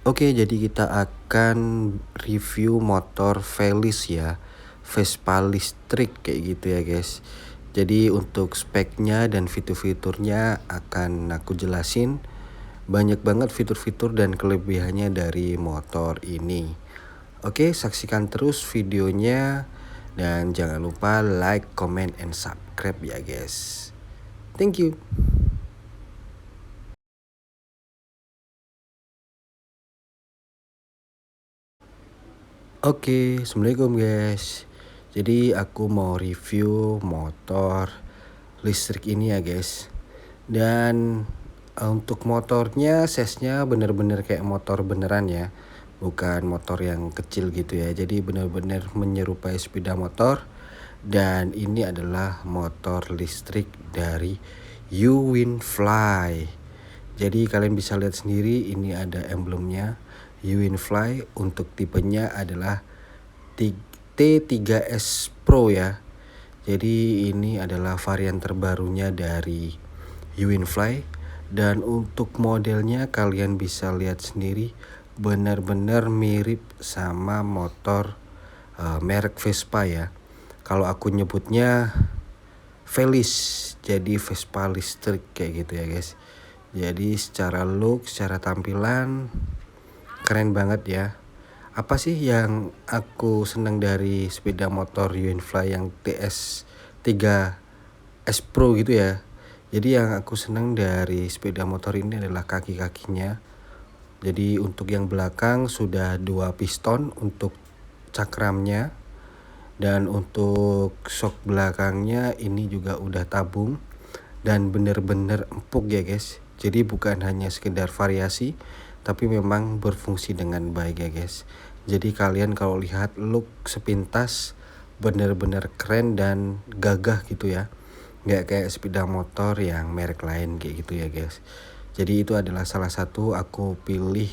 Oke, jadi kita akan review motor Velis ya, Vespa listrik kayak gitu ya guys. Jadi untuk speknya dan fitur-fiturnya akan aku jelasin. Banyak banget fitur-fitur dan kelebihannya dari motor ini. Oke, saksikan terus videonya dan jangan lupa like, comment, and subscribe ya guys. Thank you. Oke, assalamualaikum guys. Jadi aku mau review motor listrik ini ya guys. Dan untuk motornya size-nya bener-bener kayak motor beneran ya, bukan motor yang kecil gitu ya. Jadi bener-bener menyerupai sepeda motor. Dan ini adalah motor listrik dari Uwinfly. Jadi kalian bisa lihat sendiri ini ada emblemnya Uwinfly. Untuk tipenya adalah T3S Pro ya. Jadi ini adalah varian terbarunya dari Uwinfly. Dan untuk modelnya kalian bisa lihat sendiri benar-benar mirip sama motor merek Vespa ya. Kalau aku nyebutnya Velis, jadi Vespa listrik kayak gitu ya guys. Jadi secara look, secara tampilan keren banget ya. Apa sih yang aku senang dari sepeda motor Uwinfly yang TS3S Pro gitu ya. Jadi yang aku senang dari sepeda motor ini adalah kaki-kakinya. Jadi untuk yang belakang sudah 2 piston untuk cakramnya. Dan untuk shock belakangnya ini juga udah tabung. Dan bener-bener empuk ya guys. Jadi bukan hanya sekedar variasi, tapi memang berfungsi dengan baik ya guys. Jadi kalian kalau lihat look sepintas bener-bener keren dan gagah gitu ya. Nggak kayak sepeda motor yang merek lain kayak gitu ya guys. Jadi itu adalah salah satu aku pilih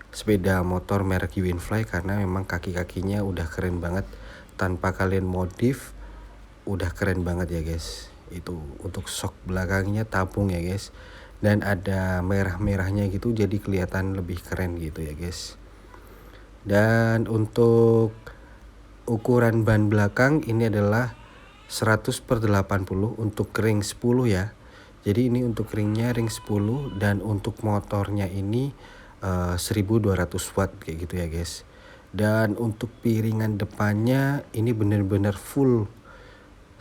sepeda motor merek Uwinfly karena memang kaki-kakinya udah keren banget. Tanpa kalian modif udah keren banget ya guys. Itu untuk shock belakangnya tabung ya guys. Dan ada merah-merahnya gitu jadi kelihatan lebih keren gitu ya guys. Dan untuk ukuran ban belakang ini adalah 100/80 untuk ring 10 ya. Jadi ini untuk ringnya ring 10 dan untuk motornya ini 1200 watt kayak gitu ya guys. Dan untuk piringan depannya ini bener-bener full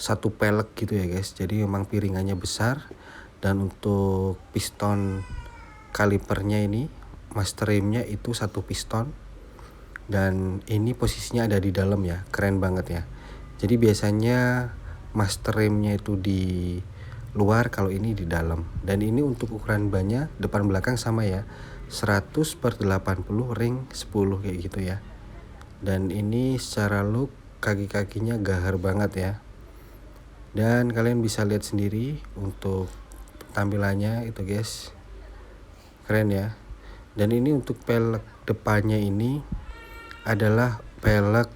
satu pelek gitu ya guys. Jadi memang piringannya besar. Dan untuk piston kalipernya ini master rimnya itu satu piston. Dan ini posisinya ada di dalam ya, keren banget ya. Jadi biasanya master rimnya itu di luar, kalau ini di dalam. Dan ini untuk ukuran bannya depan belakang sama ya, 100/80 ring 10 kayak gitu ya. Dan ini secara look kaki-kakinya gahar banget ya. Dan kalian bisa lihat sendiri untuk tampilannya itu guys, keren ya. Dan ini untuk pelek depannya ini adalah pelek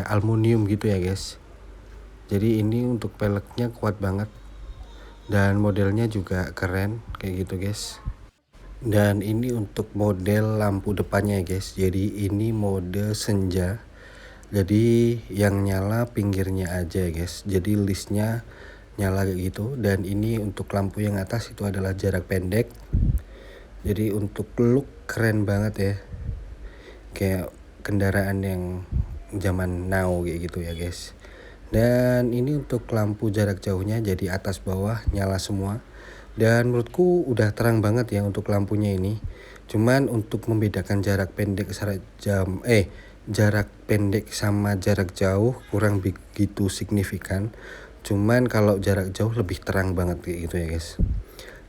aluminium gitu ya guys. Jadi ini untuk peleknya kuat banget dan modelnya juga keren kayak gitu guys. Dan ini untuk model lampu depannya ya guys. Jadi ini mode senja. Jadi yang nyala pinggirnya aja ya guys. Jadi listnya nyala kayak gitu. Dan ini untuk lampu yang atas itu adalah jarak pendek. Jadi untuk look keren banget ya. Kayak kendaraan yang zaman now kayak gitu ya guys. Dan ini untuk lampu jarak jauhnya jadi atas bawah nyala semua. Dan menurutku udah terang banget ya untuk lampunya ini. Cuman untuk membedakan jarak pendek sama jarak jauh kurang begitu signifikan. Cuman kalau jarak jauh lebih terang banget kayak gitu ya guys.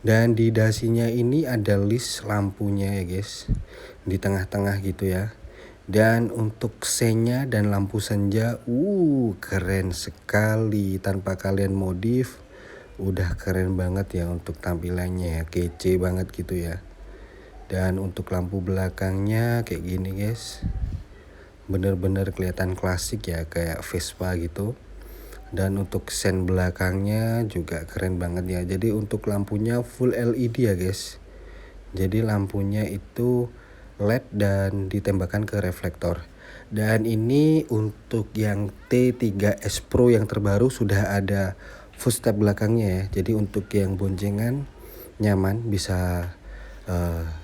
Dan di dasinya ini ada list lampunya ya guys, di tengah-tengah gitu ya. Dan untuk senya dan lampu senja keren sekali. Tanpa kalian modif udah keren banget ya untuk tampilannya ya, kece banget gitu ya. Dan untuk lampu belakangnya kayak gini guys, bener-bener kelihatan klasik ya, kayak Vespa gitu. Dan untuk sen belakangnya juga keren banget ya. Jadi untuk lampunya full LED ya guys. Jadi lampunya itu LED dan ditembakkan ke reflektor. Dan ini untuk yang T3S Pro yang terbaru sudah ada footstep belakangnya ya. Jadi untuk yang boncengan nyaman bisa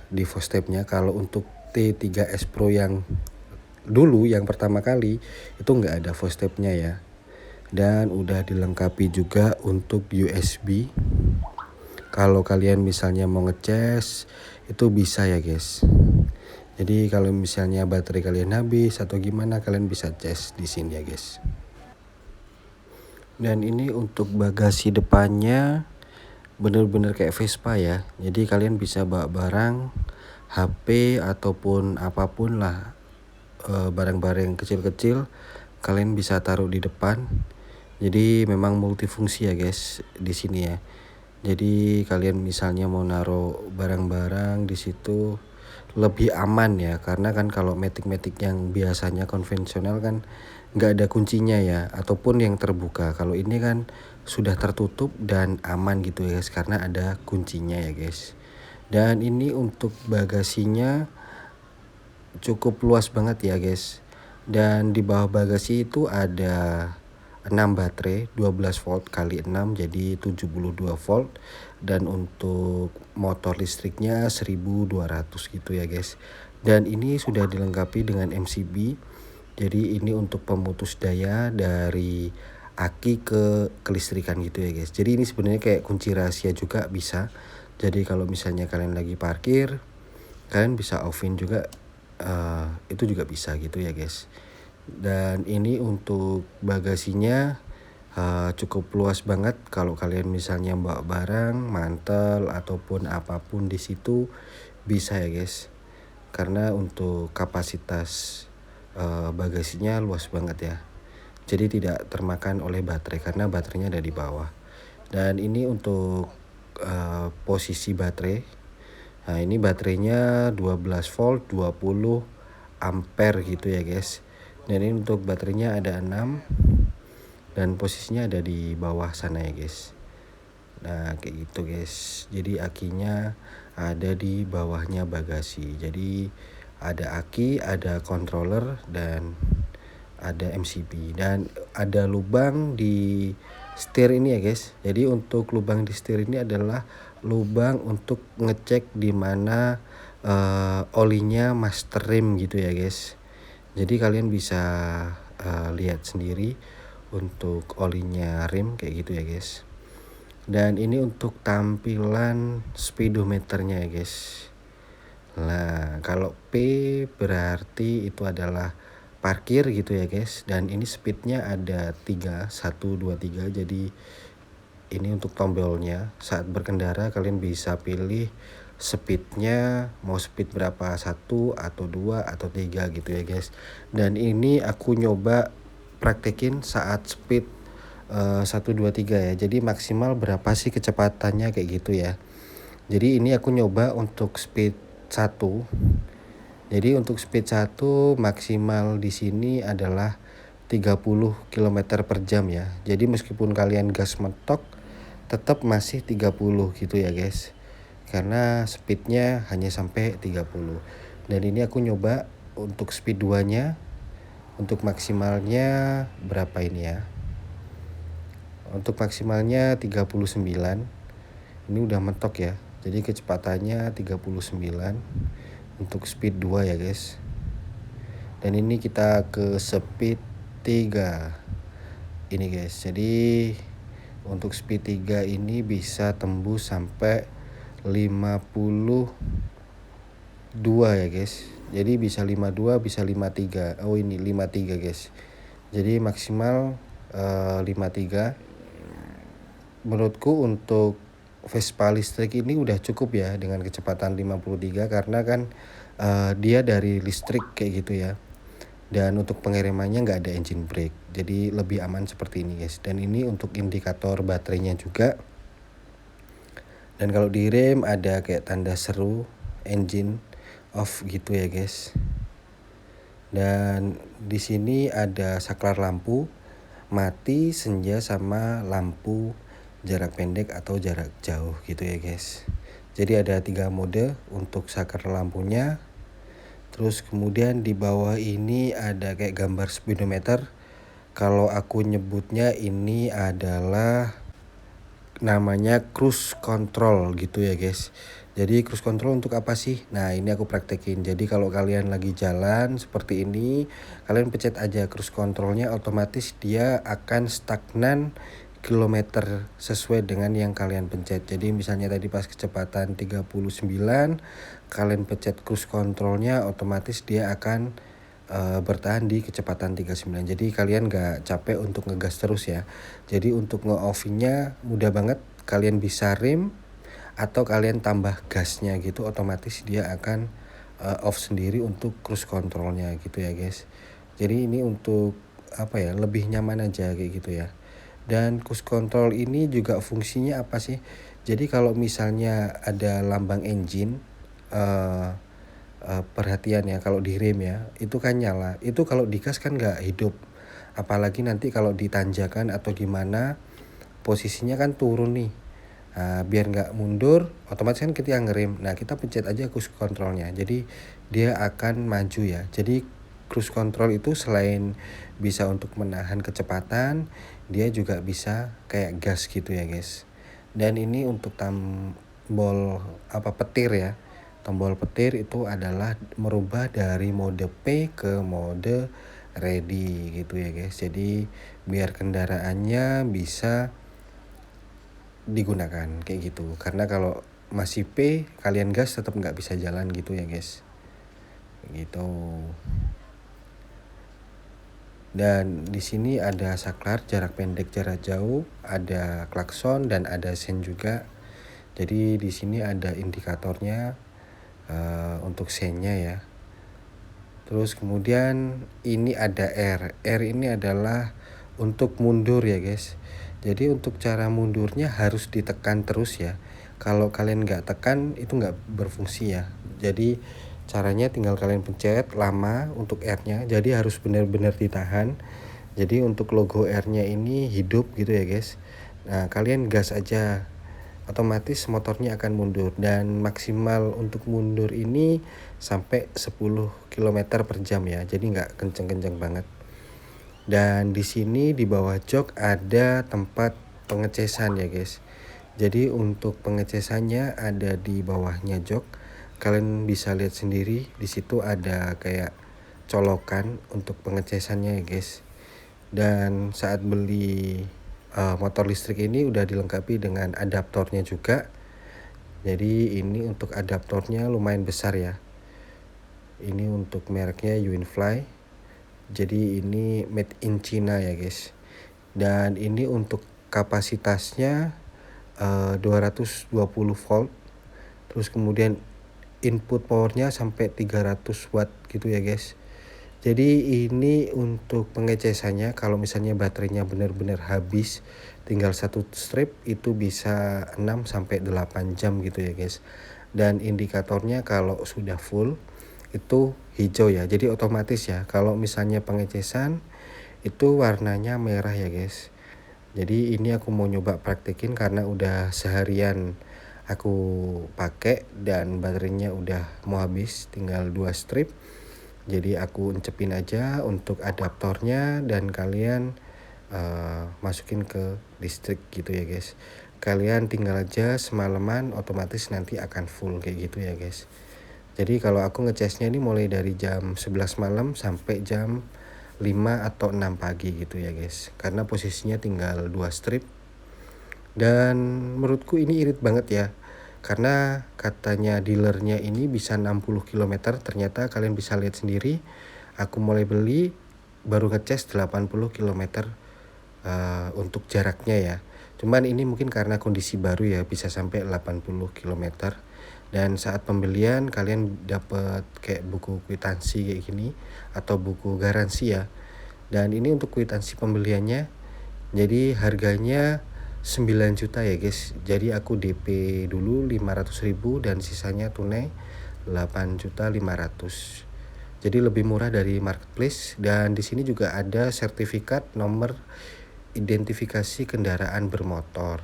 di footstepnya. Kalau untuk T3S Pro yang dulu yang pertama kali itu nggak ada footstepnya ya. Dan udah dilengkapi juga untuk USB. Kalau kalian misalnya mau ngecas itu bisa ya guys. Jadi kalau misalnya baterai kalian habis atau gimana, kalian bisa cas di sini ya guys. Dan ini untuk bagasi depannya bener-bener kayak Vespa ya. Jadi kalian bisa bawa barang, HP ataupun apapun lah, barang-barang kecil-kecil kalian bisa taruh di depan. Jadi memang multifungsi ya guys di sini ya. Jadi kalian misalnya mau naruh barang-barang di situ lebih aman ya, karena kan kalau matic-matic yang biasanya konvensional kan nggak ada kuncinya ya, ataupun yang terbuka. Kalau ini kan sudah tertutup dan aman gitu ya guys, karena ada kuncinya ya guys. Dan ini untuk bagasinya cukup luas banget ya guys. Dan di bawah bagasi itu ada 6 baterai 12 volt kali 6 jadi 72 volt, dan untuk motor listriknya 1200 gitu ya guys. Dan ini sudah dilengkapi dengan MCB. Jadi ini untuk pemutus daya dari aki ke kelistrikan gitu ya guys. Jadi ini sebenarnya kayak kunci rahasia juga bisa. Jadi kalau misalnya kalian lagi parkir, kalian bisa offin juga, itu juga bisa gitu ya guys. Dan ini untuk bagasinya cukup luas banget. Kalau kalian misalnya bawa barang, mantel ataupun apapun di situ bisa ya guys. Karena untuk kapasitas bagasinya luas banget ya. Jadi tidak termakan oleh baterai karena baterainya ada di bawah. Dan ini untuk posisi baterai. Nah, ini baterainya 12 volt 20 ampere gitu ya guys. Dan ini untuk baterainya ada 6 dan posisinya ada di bawah sana ya guys. Nah kayak gitu guys. Jadi akinya ada di bawahnya bagasi. Jadi ada aki, ada controller, dan ada MCB. Dan ada lubang di setir ini ya guys. Jadi untuk lubang di setir ini adalah lubang untuk ngecek di mana olinya master rim gitu ya guys. Jadi kalian bisa lihat sendiri untuk olinya rim kayak gitu ya guys. Dan ini untuk tampilan speedometernya ya guys. Nah kalau P berarti itu adalah parkir gitu ya guys. Dan ini speednya ada 3, 1, 2, 3. Jadi ini untuk tombolnya. Saat berkendara kalian bisa pilih speednya mau speed berapa, 1 atau 2 atau 3 gitu ya guys. Dan ini aku nyoba praktekin saat speed 1, 2, 3 ya. Jadi maksimal berapa sih kecepatannya kayak gitu ya. Jadi ini aku nyoba untuk speed 1. Jadi untuk speed 1 maksimal di sini adalah 30 km per jam ya. Jadi meskipun kalian gas mentok tetap masih 30 gitu ya guys. Karena speednya hanya sampai 30. Dan ini aku nyoba untuk speed 2 nya. Untuk maksimalnya berapa ini ya. Untuk maksimalnya 39. Ini udah mentok ya. Jadi kecepatannya 39 untuk speed 2 ya guys. Dan ini kita ke speed 3 ini guys. Jadi untuk speed 3 ini bisa tembus sampai 52 ya guys. Jadi bisa 52, bisa 53. Oh ini 53 guys. Jadi maksimal 53. Menurutku untuk Vespa listrik ini udah cukup ya dengan kecepatan 53, karena kan dia dari listrik kayak gitu ya. Dan untuk pengeremannya nggak ada engine brake, jadi lebih aman seperti ini guys. Dan ini untuk indikator baterainya juga. Dan kalau di rem ada kayak tanda seru engine off gitu ya guys. Dan di sini ada saklar lampu mati, senja, sama lampu jarak pendek atau jarak jauh gitu ya guys. Jadi ada 3 mode untuk saklar lampunya. Terus kemudian di bawah ini ada kayak gambar speedometer. Kalau aku nyebutnya ini adalah namanya cruise control gitu ya guys. Jadi cruise control untuk apa sih? Nah ini aku praktekin. Jadi kalau kalian lagi jalan seperti ini, kalian pencet aja cruise controlnya, otomatis dia akan stagnan kilometer sesuai dengan yang kalian pencet. Jadi misalnya tadi pas kecepatan 39, kalian pencet cruise controlnya, otomatis dia akan bertahan di kecepatan 39. Jadi kalian gak capek untuk ngegas terus ya. Jadi untuk nge-off-nya mudah banget, kalian bisa rem atau kalian tambah gasnya gitu, otomatis dia akan off sendiri untuk cruise controlnya gitu ya guys. Jadi ini untuk apa ya, lebih nyaman aja kayak gitu ya. Dan cruise control ini juga fungsinya apa sih? Jadi kalau misalnya ada lambang engine, perhatian ya, kalau di rem ya itu kan nyala, itu kalau digas kan nggak hidup, apalagi nanti kalau ditanjakan atau gimana posisinya kan turun nih. Nah, biar nggak mundur, otomatis kan kita ngerem, nah kita pencet aja cruise controlnya, jadi dia akan maju ya. Jadi cruise control itu selain bisa untuk menahan kecepatan, dia juga bisa kayak gas gitu ya guys. Dan ini untuk tombol petir ya. Tombol petir itu adalah merubah dari mode P ke mode ready gitu ya guys. Jadi biar kendaraannya bisa digunakan kayak gitu. Karena kalau masih P, kalian gas tetap nggak bisa jalan gitu ya guys. Gitu. Dan di sini ada saklar jarak pendek, jarak jauh, ada klakson dan ada sen juga. Jadi di sini ada indikatornya untuk sennya ya. Terus kemudian ini ada R. R ini adalah untuk mundur ya guys. Jadi untuk cara mundurnya harus ditekan terus ya. Kalau kalian nggak tekan itu nggak berfungsi ya. Jadi caranya tinggal kalian pencet lama untuk R-nya. Jadi harus benar-benar ditahan. Jadi untuk logo R-nya ini hidup gitu ya guys. Nah kalian gas aja, otomatis motornya akan mundur, dan maksimal untuk mundur ini sampai 10 km per jam ya. Jadi nggak kenceng-kenceng banget. Dan di sini di bawah jok ada tempat pengecasan ya guys. Jadi untuk pengecasannya ada di bawahnya jok. Kalian bisa lihat sendiri di situ ada kayak colokan untuk pengecasannya ya guys. Dan saat beli motor listrik ini udah dilengkapi dengan adaptornya juga. Jadi ini untuk adaptornya lumayan besar ya. Ini untuk mereknya Uinfly. Jadi ini made in China ya guys. Dan ini untuk kapasitasnya 220 volt. Terus kemudian input powernya sampai 300 watt gitu ya guys. Jadi ini untuk pengecesannya, kalau misalnya baterainya benar-benar habis, tinggal satu strip, itu bisa 6 sampai 8 jam gitu ya guys. Dan indikatornya kalau sudah full itu hijau ya. Jadi otomatis ya, kalau misalnya pengecesan itu warnanya merah ya guys. Jadi ini aku mau nyoba praktekin karena udah seharian aku pakai dan baterainya udah mau habis, tinggal 2 strip. Jadi aku encepin aja untuk adaptornya dan kalian masukin ke listrik gitu ya guys. Kalian tinggal aja semalaman, otomatis nanti akan full kayak gitu ya guys. Jadi kalau aku ngecasnya ini mulai dari jam 11 malam sampai jam 5 atau 6 pagi gitu ya guys. Karena posisinya tinggal 2 strip. Dan menurutku ini irit banget ya. Karena katanya dealernya ini bisa 60 km, ternyata kalian bisa lihat sendiri. Aku mulai beli baru ngecas 80 km untuk jaraknya ya. Cuman ini mungkin karena kondisi baru ya, bisa sampai 80 km. Dan saat pembelian kalian dapat kayak buku kwitansi kayak gini atau buku garansi ya. Dan ini untuk kwitansi pembeliannya. Jadi harganya 9 juta ya guys. Jadi aku DP dulu 500.000 dan sisanya tunai 8.500.000. Jadi lebih murah dari marketplace. Dan di sini juga ada sertifikat nomor identifikasi kendaraan bermotor.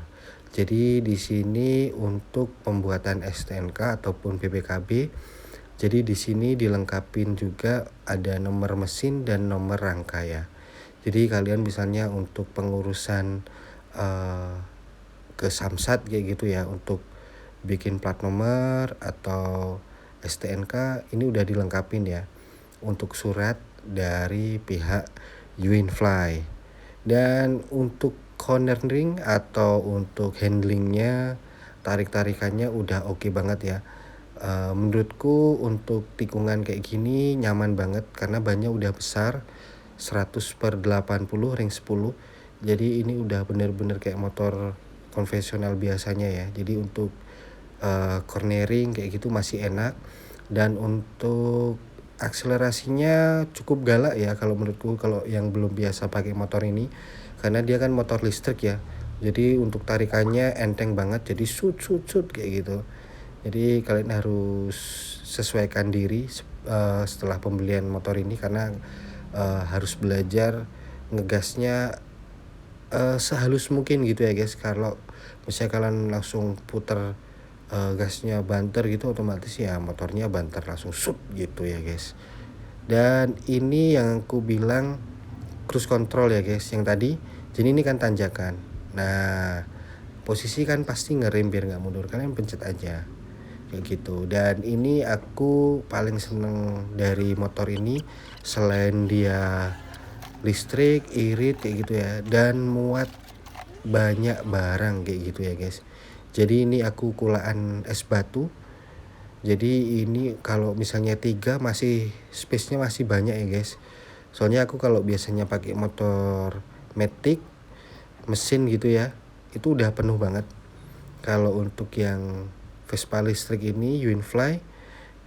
Jadi di sini untuk pembuatan STNK ataupun BPKB, Jadi di sini dilengkapin juga ada nomor mesin dan nomor rangka ya. Jadi kalian misalnya untuk pengurusan ke Samsat kayak gitu ya, untuk bikin plat nomor atau STNK ini udah dilengkapin ya, untuk surat dari pihak Uinfly. Dan untuk cornering atau untuk handlingnya, tarik-tarikannya udah oke banget ya. Menurutku untuk tikungan kayak gini nyaman banget karena bannya udah besar 100/80 ring 10. Jadi ini udah bener-bener kayak motor konvensional biasanya ya. Jadi untuk cornering kayak gitu masih enak, dan untuk akselerasinya cukup galak ya kalau menurutku, kalau yang belum biasa pakai motor ini, karena dia kan motor listrik ya. Jadi untuk tarikannya enteng banget, jadi sut kayak gitu. Jadi kalian harus sesuaikan diri setelah pembelian motor ini, karena harus belajar ngegasnya sehalus mungkin gitu ya guys. Kalau misalnya kalian langsung puter gasnya banter gitu, otomatis ya motornya banter langsung sup gitu ya guys. Dan ini yang aku bilang cruise control ya guys, yang tadi. Jadi ini kan tanjakan, nah posisi kan pasti ngerem biar nggak mundur, kalian pencet aja kayak gitu. Dan ini aku paling seneng dari motor ini, selain dia listrik, irit kayak gitu ya, dan muat banyak barang kayak gitu ya guys. Jadi ini aku kulaan es batu. Jadi ini kalau misalnya 3 masih space-nya masih banyak ya guys. Soalnya aku kalau biasanya pakai motor Matic mesin gitu ya, itu udah penuh banget. Kalau untuk yang Vespa listrik ini Uinfly,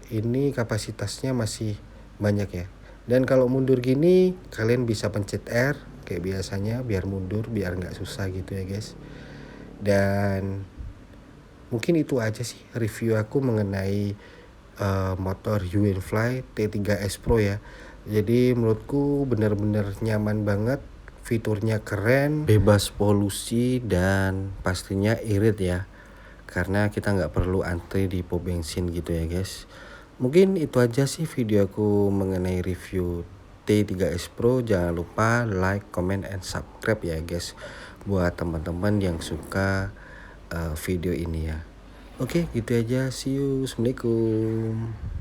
ini kapasitasnya masih banyak ya. Dan kalau mundur gini kalian bisa pencet R kayak biasanya biar mundur, biar nggak susah gitu ya guys. Dan mungkin itu aja sih review aku mengenai motor Uinfly T3S Pro ya. Jadi menurutku bener-bener nyaman banget, fiturnya keren, bebas polusi, dan pastinya irit ya, karena kita nggak perlu antri di pom bensin gitu ya guys. Mungkin itu aja sih video aku mengenai review T3S Pro. Jangan lupa like, comment, and subscribe ya guys, buat teman-teman yang suka video ini ya. Oke, gitu aja. See you. Assalamualaikum.